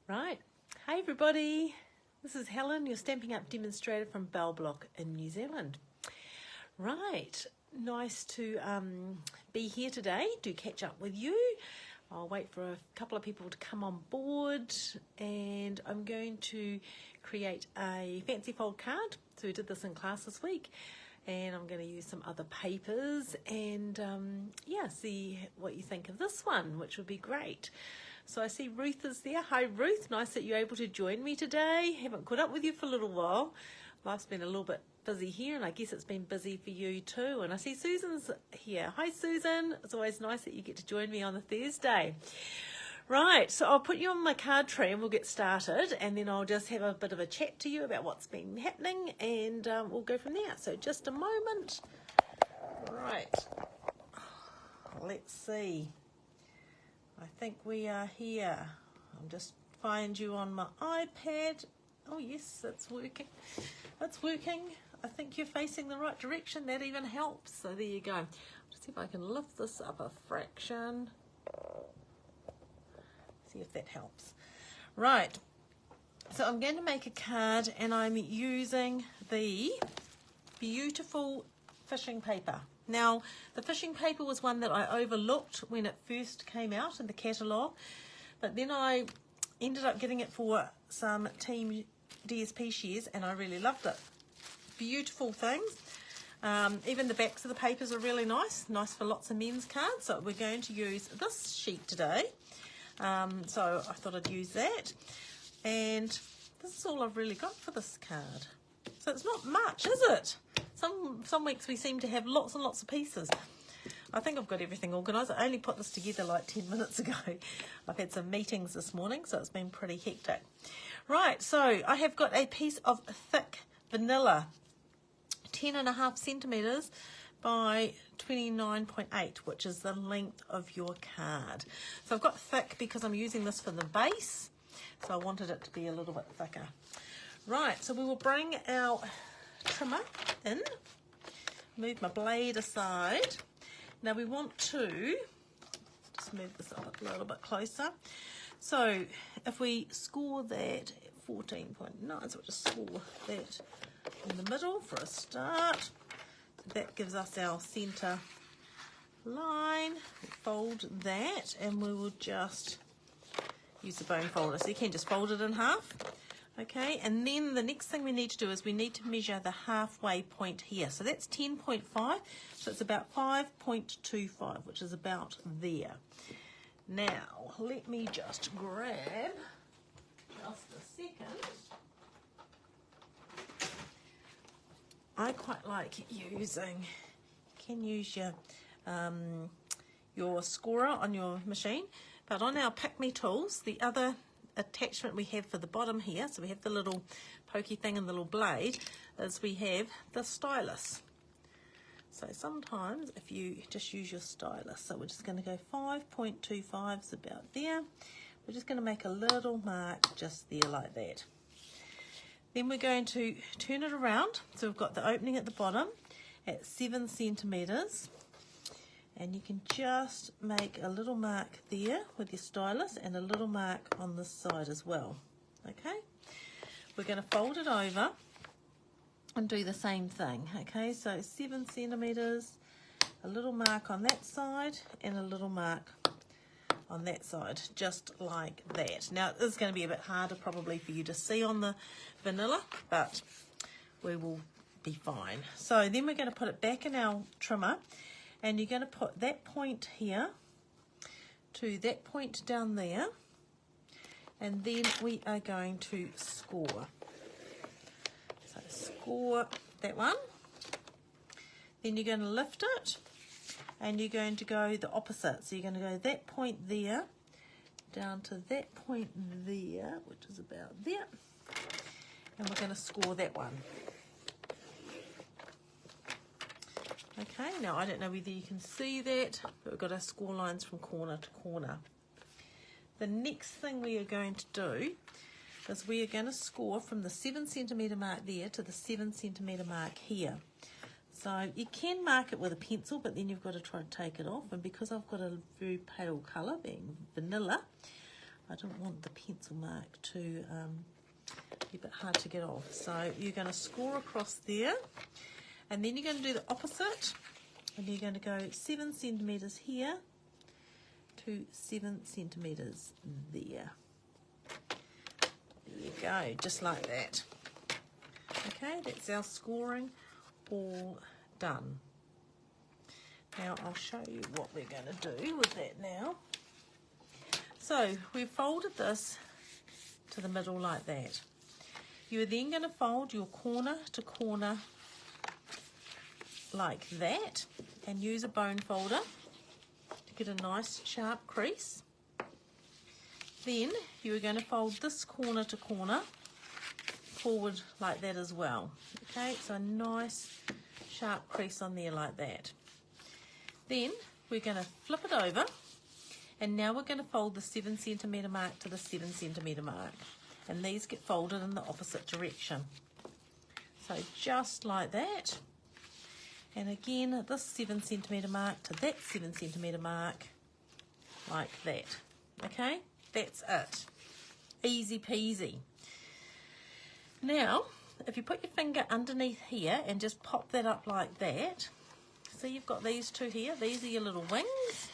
Right, hey everybody, this is Helen, your Stampin' Up demonstrator from Bell Block in New Zealand. Right, nice to be here today, to catch up with you. I'll wait for a couple of people to come on board and I'm going to create a fancy fold card. So we did this in class this week and I'm going to use some other papers and see what you think of this one, which would be great. So I see Ruth is there. Hi Ruth, nice that you're able to join me today. Haven't caught up with you for a little while. Life's been a little bit busy here and I guess it's been busy for you too. And I see Susan's here. Hi Susan, it's always nice that you get to join me on a Thursday. Right, so I'll put you on my card tree and we'll get started and then I'll just have a bit of a chat to you about what's been happening and we'll go from there. So just a moment. Right, let's see. I think we are here. I'll just find you on my iPad. Oh yes, that's working. That's working. I think you're facing the right direction. That even helps. So there you go. Let's see if I can lift this up a fraction. See if that helps. Right. So I'm going to make a card and I'm using the beautiful fishing paper. Now, the fishing paper was one that I overlooked when it first came out in the catalogue, but then I ended up getting it for some Team DSP shares and I really loved it. Beautiful things. Even the backs of the papers are really nice for lots of men's cards. So we're going to use this sheet today. So I thought I'd use that. And this is all I've really got for this card. So it's not much, is it? Some weeks we seem to have lots and lots of pieces. I think I've got everything organised. I only put this together like 10 minutes ago. I've had some meetings this morning, so it's been pretty hectic. Right, so I have got a piece of thick vanilla, 10.5 centimetres by 29.8, which is the length of your card. So I've got thick because I'm using this for the base, so I wanted it to be a little bit thicker. Right, so we will bring our trimmer in, move my blade aside. Now we want to just move this up a little bit closer. So if we score that at 14.9, so we'll just score that in the middle for a start. So that gives us our centre line. We'll fold that and we will just use the bone folder. So you can just fold it in half. Okay, and then the next thing we need to do is we need to measure the halfway point here. So that's 10.5, so it's about 5.25, which is about there. Now, let me just grab just a second. I quite like using, you can use your scorer on your machine, but on our Pick Me tools, the other attachment we have for the bottom here, so we have the little pokey thing and the little blade, is we have the stylus. So sometimes if you just use your stylus, so we're just going to go 5.25 is about there. We're just going to make a little mark just there like that. Then we're going to turn it around, so we've got the opening at the bottom at 7 centimetres. And you can just make a little mark there with your stylus and a little mark on this side as well. Okay, we're going to fold it over and do the same thing. Okay, so 7 centimetres, a little mark on that side and a little mark on that side, just like that. Now this is going to be a bit harder probably for you to see on the vanilla, but we will be fine. So then we're going to put it back in our trimmer. And you're going to put that point here to that point down there. And then we are going to score. So score that one. Then you're going to lift it. And you're going to go the opposite. So you're going to go that point there, down to that point there, which is about there. And we're going to score that one. Okay, now I don't know whether you can see that, but we've got our score lines from corner to corner. The next thing we are going to do is we are going to score from the 7 centimetre mark there to the 7 centimetre mark here. So you can mark it with a pencil, but then you've got to try to take it off. And because I've got a very pale colour, being vanilla, I don't want the pencil mark to be a bit hard to get off. So you're going to score across there, and then you're going to do the opposite, and you're going to go 7 centimetres here to 7 centimetres there. There you go, just like that. Okay, that's our scoring all done. Now I'll show you what we're going to do with that now. So we've folded this to the middle like that. You are then going to fold your corner to corner like that and use a bone folder to get a nice sharp crease. Then you are going to fold this corner to corner forward like that as well. Okay, so a nice sharp crease on there like that. Then we're going to flip it over, and now we're going to fold the 7 centimetre mark to the 7 centimetre mark, and these get folded in the opposite direction. So just like that, and again this 7 centimetre mark to that 7 centimetre mark like that. Okay, that's it. Easy peasy. Now, if you put your finger underneath here and just pop that up like that, see you've got these two here, these are your little wings,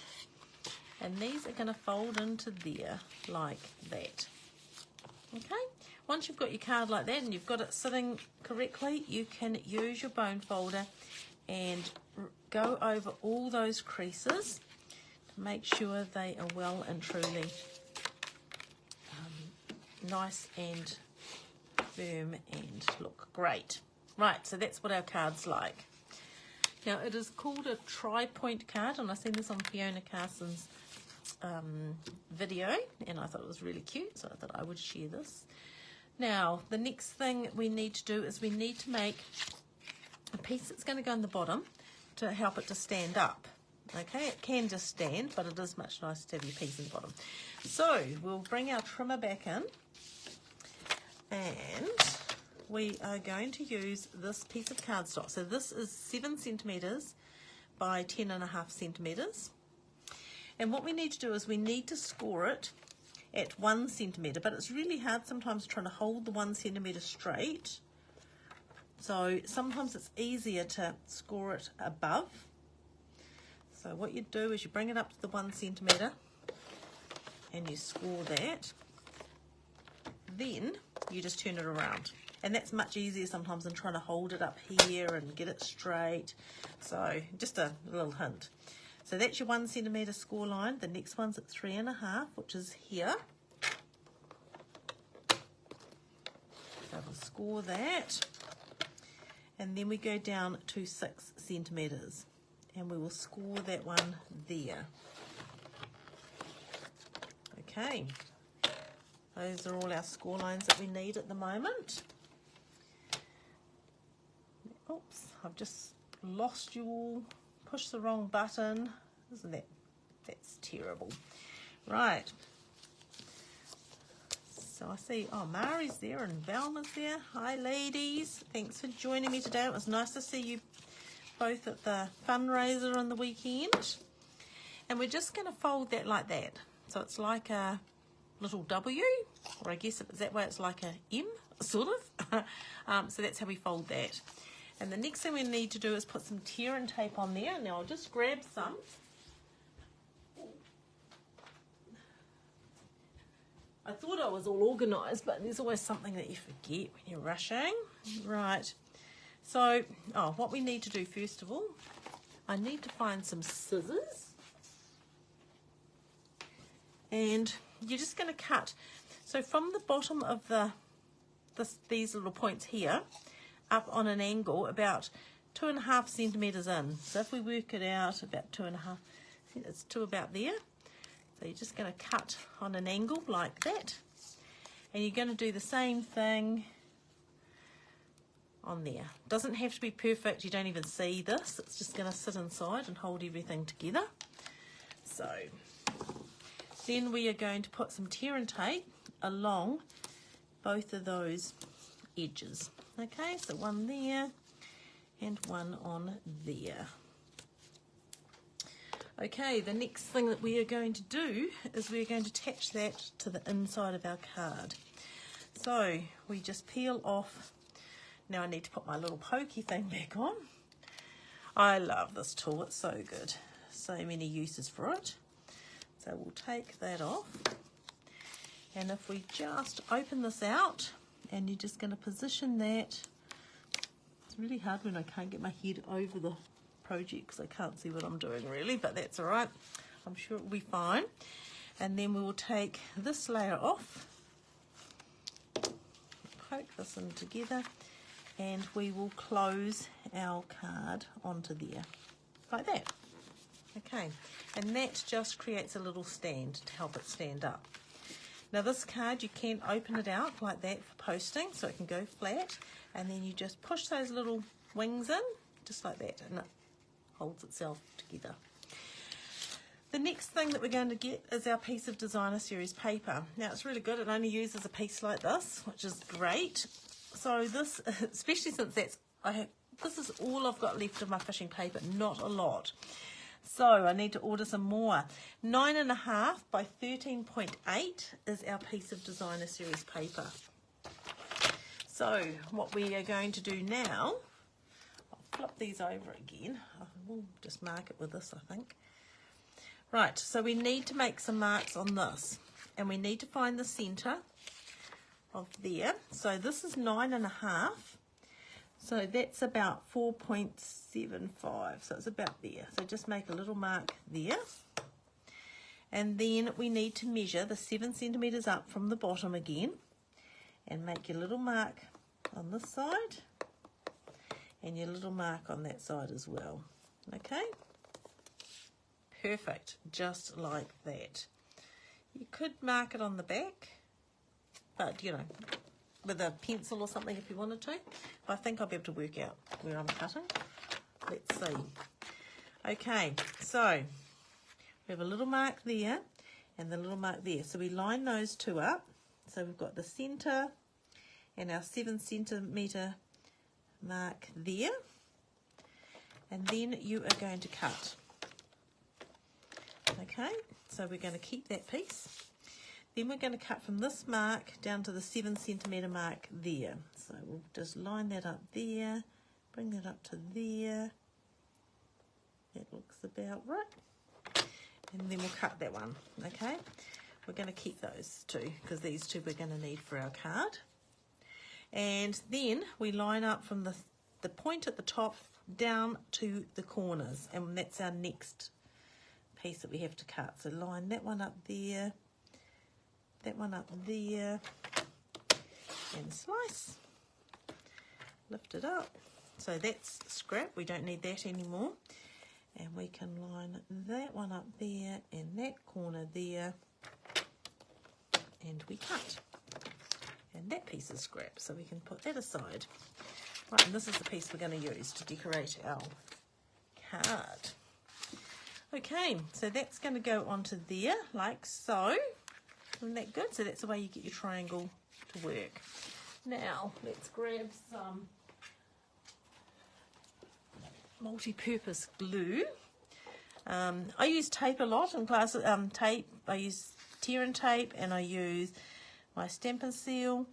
and these are going to fold into there like that. Okay, once you've got your card like that and you've got it sitting correctly, you can use your bone folder and go over all those creases to make sure they are well and truly nice and firm and look great. Right, so that's what our card's like. Now it is called a tri-point card, and I've seen this on Fiona Carson's video, and I thought it was really cute, so I thought I would share this. Now the next thing we need to do is we need to make a piece that's going to go in the bottom to help it to stand up. Okay, it can just stand, but it is much nicer to have your piece in the bottom. So we'll bring our trimmer back in, and we are going to use this piece of cardstock. So this is 7 centimetres by 10.5 centimetres. And what we need to do is we need to score it at 1 centimetre, but it's really hard sometimes trying to hold the 1 centimetre straight. So sometimes it's easier to score it above. So what you do is you bring it up to the 1 centimetre and you score that. Then you just turn it around. And that's much easier sometimes than trying to hold it up here and get it straight. So just a little hint. So that's your 1 centimetre score line. The next one's at 3.5, which is here. So we'll score that. And then we go down to 6 centimetres. And we will score that one there. Okay. Those are all our score lines that we need at the moment. Oops, I've just lost you all. Pushed the wrong button. Isn't that's terrible. Right. So I see, oh, Mari's there and Velma's there. Hi, ladies. Thanks for joining me today. It was nice to see you both at the fundraiser on the weekend. And we're just going to fold that like that. So it's like a little W, or I guess if it's that way, it's like a M, sort of. So that's how we fold that. And the next thing we need to do is put some tear and tape on there. Now I'll just grab some. I thought I was all organised, but there's always something that you forget when you're rushing. Right. So, what we need to do first of all, I need to find some scissors. And you're just going to cut. So from the bottom of these little points here, up on an angle about 2.5 centimetres in. So if we work it out about 2.5, it's to about there. So you're just going to cut on an angle like that. And you're going to do the same thing on there. Doesn't have to be perfect, you don't even see this. It's just going to sit inside and hold everything together. So then we are going to put some tear and tape along both of those edges. Okay, so one there and one on there. Okay, the next thing that we are going to do is we're going to attach that to the inside of our card. So we just peel off. Now I need to put my little pokey thing back on. I love this tool, it's so good. So many uses for it. So we'll take that off. And if we just open this out, and you're just going to position that. It's really hard when I can't get my head over the project because I can't see what I'm doing really, but that's all right. I'm sure it will be fine. And then we will take this layer off, poke this in together, and we will close our card onto there, like that. Okay, and that just creates a little stand to help it stand up. Now this card, you can open it out like that for posting, so it can go flat, and then you just push those little wings in, just like that, and it holds itself together. The next thing that we're going to get is our piece of Designer Series paper. Now it's really good, it only uses a piece like this, which is great. So this, especially since this is all I've got left of my fishing paper, not a lot. So I need to order some more. 9.5 by 13.8 is our piece of Designer Series paper. So what we are going to do now, I'll flip these over again. We'll just mark it with this, I think. Right, so we need to make some marks on this, and we need to find the centre of there. So this is 9.5. So that's about 4.75, so it's about there. So just make a little mark there. And then we need to measure the 7 centimetres up from the bottom again. And make your little mark on this side. And your little mark on that side as well. Okay? Perfect, just like that. You could mark it on the back, but you know, with a pencil or something if you wanted to. I think I'll be able to work out where I'm cutting. Let's see. Okay, so we have a little mark there and the little mark there. So we line those two up. So we've got the centre and our 7 centimetre mark there. And then you are going to cut. Okay, so we're going to keep that piece. Then we're going to cut from this mark down to the 7 centimetre mark there. So we'll just line that up there, bring that up to there. That looks about right. And then we'll cut that one, okay? We're going to keep those two because these two we're going to need for our card. And then we line up from the point at the top down to the corners, and that's our next piece that we have to cut. So line that one up there, that one up there, and slice. Lift it up. So that's scrap, we don't need that anymore. And we can line that one up there and that corner there, and we cut. And that piece is scrap, so we can put that aside. Right, and this is the piece we're going to use to decorate our card. Okay, so that's going to go onto there, like so. Isn't that good? So that's the way you get your triangle to work. Now, let's grab some multi-purpose glue. I use tape a lot in class. Tape, I use tear and tape, and I use my Stampin' Seal.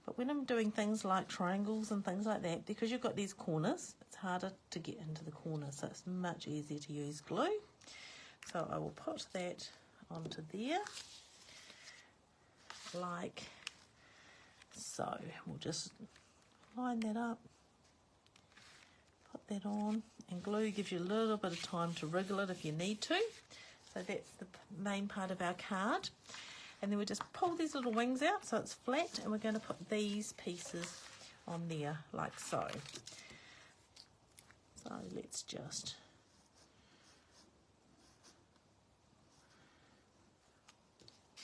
But when I'm doing things like triangles and things like that, because you've got these corners, it's harder to get into the corners, so it's much easier to use glue. So I will put that onto there, like so. We'll just line that up, put that on, and glue gives you a little bit of time to wriggle it if you need to. So that's the main part of our card. And then we just pull these little wings out so it's flat, and we're going to put these pieces on there like so. So let's just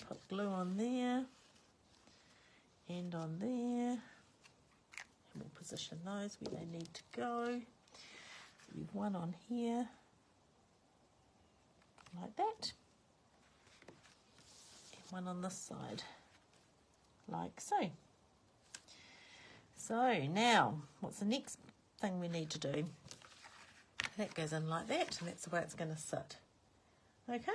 put glue on there and on there, and we'll position those where they need to go. Leave one on here like that, and one on this side like so. So now what's the next thing we need to do? That goes in like that, and that's the way it's going to sit. Okay.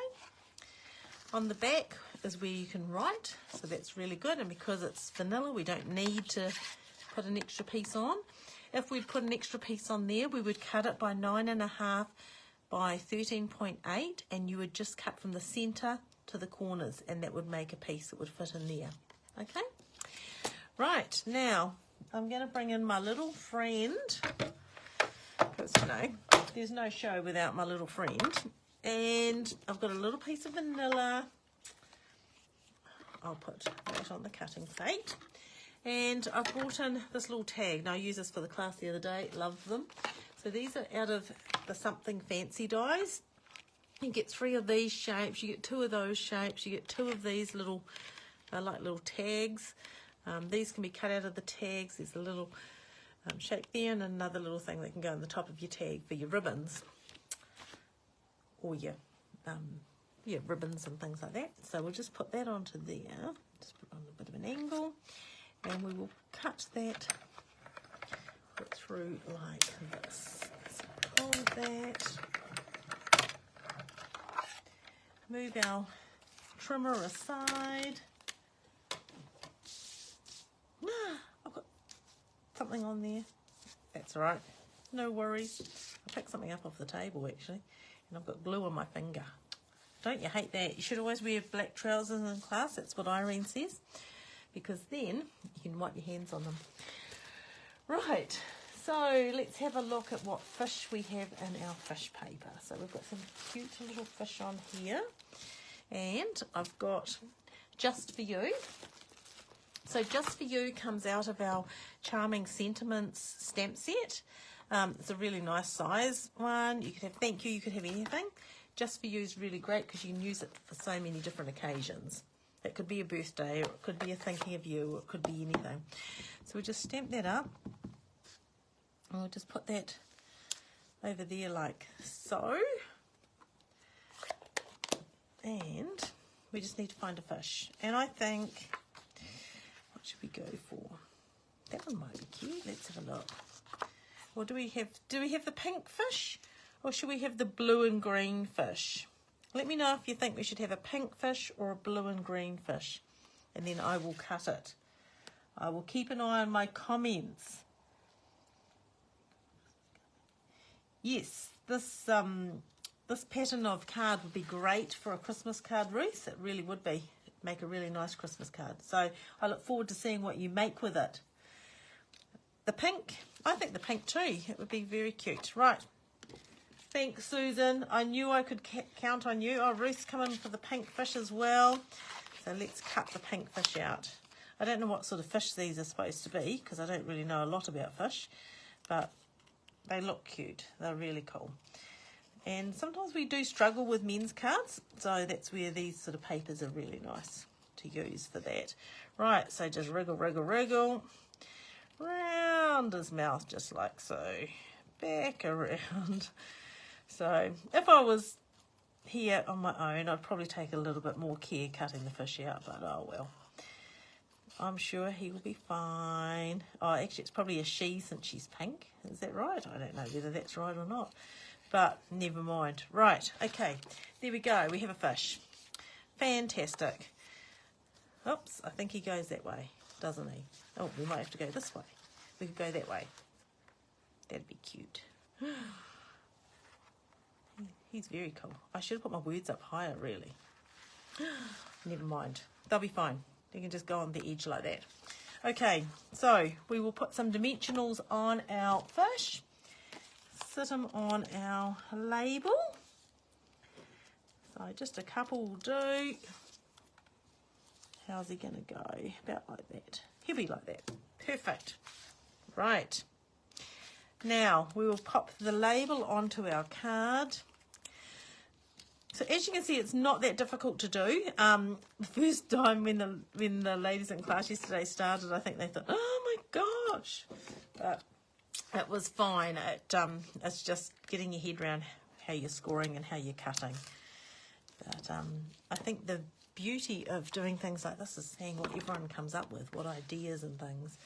On the back is where you can write, so that's really good, and because it's vanilla we don't need to put an extra piece on. If we'd put an extra piece on there, we would cut it by 9.5 by 13.8, and you would just cut from the centre to the corners, and that would make a piece that would fit in there. Okay? Right, now I'm going to bring in my little friend, because, you know, there's no show without my little friend. And I've got a little piece of vanilla. I'll put that on the cutting plate. And I've brought in this little tag. Now I used this for the class the other day. Love them. So these are out of the Something Fancy dies. You get 3 of these shapes. You get 2 of those shapes. You get 2 of these little, like little tags. These can be cut out of the tags. There's a little shape there and another little thing that can go on the top of your tag for your ribbons. Or your ribbons and things like that. So we'll just put that onto there, just put it on a bit of an angle, and we will cut that through like this. So hold that, move our trimmer aside. I've got something on there. That's all right, no worries. I picked something up off the table actually. And I've got glue on my finger. Don't you hate that? You should always wear black trousers in class. That's what Irene says. Because then you can wipe your hands on them. Right. So let's have a look at what fish we have in our fish paper. So we've got some cute little fish on here. And I've got Just For You. So Just For You comes out of our Charming Sentiments stamp set. It's a really nice size one. You could have Thank You, you could have anything. Just For You is really great because you can use it for so many different occasions. It could be a birthday, or it could be a thinking of you, or it could be anything. So we'll just stamp that up. And we'll just put that over there like so. And we just need to find a fish. And I think, what should we go for? That one might be cute. Let's have a look. Or do we have the pink fish, or should we have the blue and green fish? Let me know if you think we should have a pink fish or a blue and green fish, and then I will cut it. I will keep an eye on my comments. Yes, this pattern of card would be great for a Christmas card, Ruth. It really would be. Make a really nice Christmas card. So I look forward to seeing what you make with it. The pink, I think the pink too. It would be very cute. Right. Thanks, Susan. I knew I could count on you. Oh, Ruth's coming for the pink fish as well. So let's cut the pink fish out. I don't know what sort of fish these are supposed to be because I don't really know a lot about fish, but they look cute. They're really cool. And sometimes we do struggle with men's cards, so that's where these sort of papers are really nice to use for that. Right, so just wriggle, wriggle, wriggle. Round his mouth just like so. Back around. So if I was here on my own, I'd probably take a little bit more care cutting the fish out, but oh well. I'm sure he will be fine. Oh, actually it's probably a she since she's pink. Is that right? I don't know whether that's right or not. But never mind. Right, okay. There we go. We have a fish. Fantastic. Oops, I think he goes that way, doesn't he? Oh, we might have to go this way. We could go that way. That'd be cute. He's very cool. I should have put my words up higher, really. Never mind. They'll be fine. They can just go on the edge like that. Okay, so we will put some dimensionals on our fish. Sit them on our label. So just a couple will do. How's he going to go? About like that. He'll be like that. Perfect. Right. Now we will pop the label onto our card. So as you can see, it's not that difficult to do. The first time when the ladies in class yesterday started, I think they thought, oh my gosh. But it was fine. It's just getting your head around how you're scoring and how you're cutting. But I think the beauty of doing things like this is seeing what everyone comes up with, what ideas and things.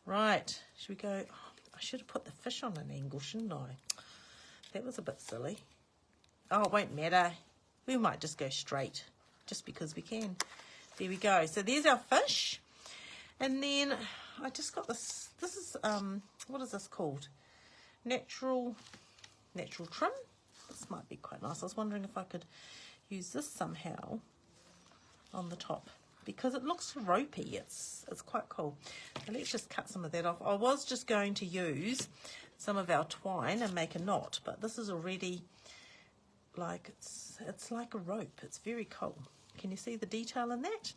Right, should we go? Oh, I should have put the fish on an angle, shouldn't I? That was a bit silly. Oh, it won't matter. We might just go straight, just because we can. There we go. So there's our fish. And then I just got this. This is, what is this called? Natural trim. This might be quite nice. I was wondering if I could use this somehow on the top, because it looks ropey. It's quite cool. So let's just cut some of that off. I was just going to use some of our twine and make a knot, but this is already like, it's like a rope. It's very cool. Can you see the detail in that?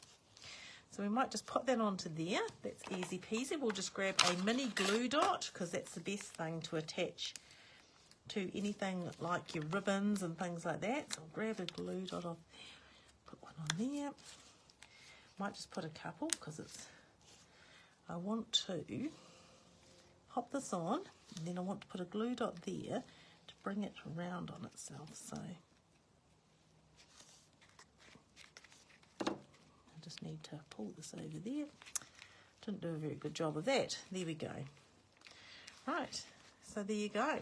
So we might just put that onto there. That's easy peasy. We'll just grab a mini glue dot, because that's the best thing to attach to anything like your ribbons and things like that. So I'll grab a glue dot off there, put one on there. Might just put a couple, because I want to pop this on, and then I want to put a glue dot there to bring it around on itself. So I just need to pull this over there. Didn't do a very good job of that. There we go. Right, so there you go.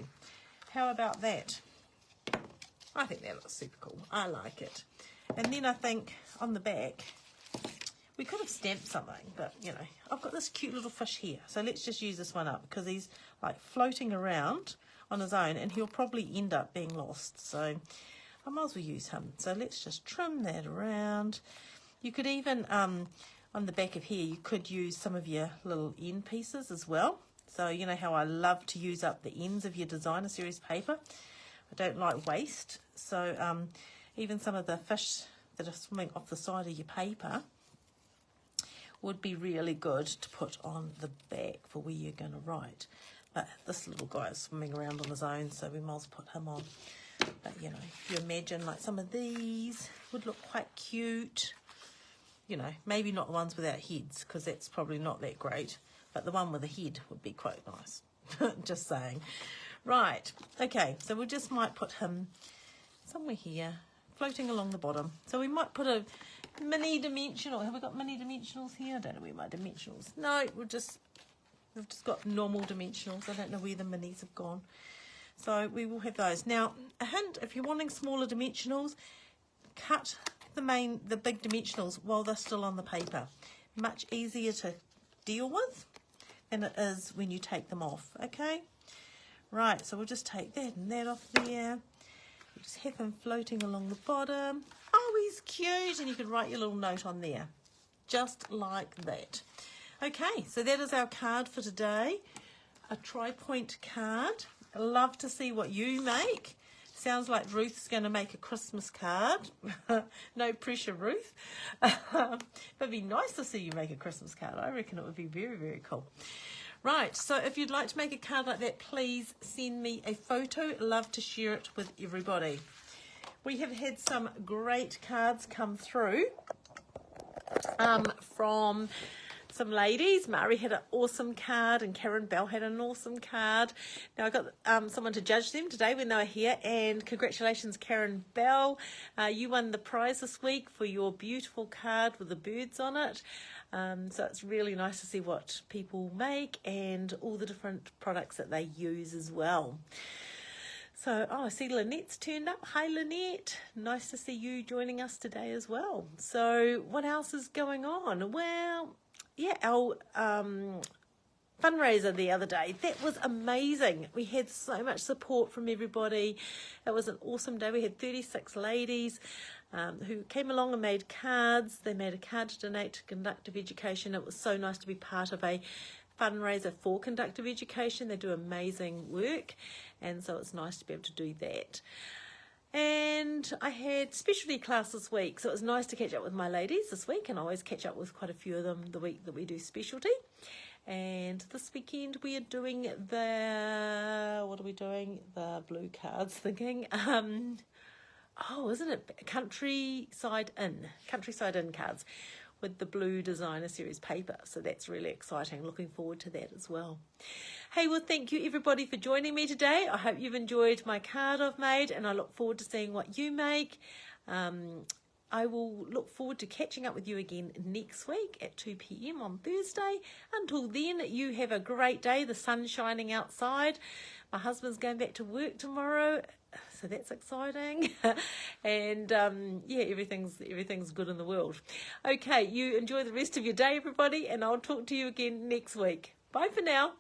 How about that? I think that looks super cool. I like it. And then I think on the back, we could have stamped something, but, you know, I've got this cute little fish here. So let's just use this one up, because he's, like, floating around on his own, and he'll probably end up being lost. So I might as well use him. So let's just trim that around. You could even, on the back of here, you could use some of your little end pieces as well. So you know how I love to use up the ends of your designer series paper. I don't like waste. So even some of the fish that are swimming off the side of your paper would be really good to put on the back for where you're going to write. But this little guy is swimming around on his own, so we might as well put him on. But you know, if you imagine like some of these would look quite cute. You know, maybe not the ones without heads, because that's probably not that great. But the one with a head would be quite nice. Just saying. Right, okay, so we just might put him somewhere here, floating along the bottom. So we might put a mini dimensional. Have we got mini dimensionals here? I don't know where my dimensionals. No, we've just got normal dimensionals. I don't know where the minis have gone. So we will have those. Now, a hint, if you're wanting smaller dimensionals, cut the big dimensionals while they're still on the paper. Much easier to deal with than it is when you take them off, okay? Right, so we'll just take that and that off there. We'll just have him floating along the bottom. Oh, he's cute, and you could write your little note on there, just like that. Okay, so that is our card for today, a tri-point card. I love to see what you make. Sounds like Ruth's going to make a Christmas card. No pressure, Ruth. It'd be nice to see you make a Christmas card. I reckon it would be very, very cool. Right, so if you'd like to make a card like that, please send me a photo. Love to share it with everybody. We have had some great cards come through from some ladies. Mari had an awesome card, and Karen Bell had an awesome card. Now I got someone to judge them today when they were here, and congratulations, Karen Bell. You won the prize this week for your beautiful card with the birds on it. So it's really nice to see what people make and all the different products that they use as well. So, I see Lynette's turned up. Hi, Lynette. Nice to see you joining us today as well. So, what else is going on? Well, yeah, our fundraiser the other day, that was amazing. We had so much support from everybody. It was an awesome day. We had 36 ladies who came along and made cards. They made a card to donate to Conductive Education. It was so nice to be part of a fundraiser for Conductive Education. They do amazing work, and so it's nice to be able to do that. And I had specialty class this week, so it was nice to catch up with my ladies this week, and I always catch up with quite a few of them the week that we do specialty. And this weekend we are doing the blue cards thinking. Isn't it Countryside Inn cards with the blue designer series paper. So that's really exciting. Looking forward to that as well. Hey, well, thank you everybody for joining me today. I hope you've enjoyed my card I've made, and I look forward to seeing what you make. I will look forward to catching up with you again next week at 2 p.m. on Thursday. Until then, you have a great day. The sun's shining outside. My husband's going back to work tomorrow, so that's exciting. And yeah, everything's good in the world. Okay, you enjoy the rest of your day, everybody, and I'll talk to you again next week. Bye for now.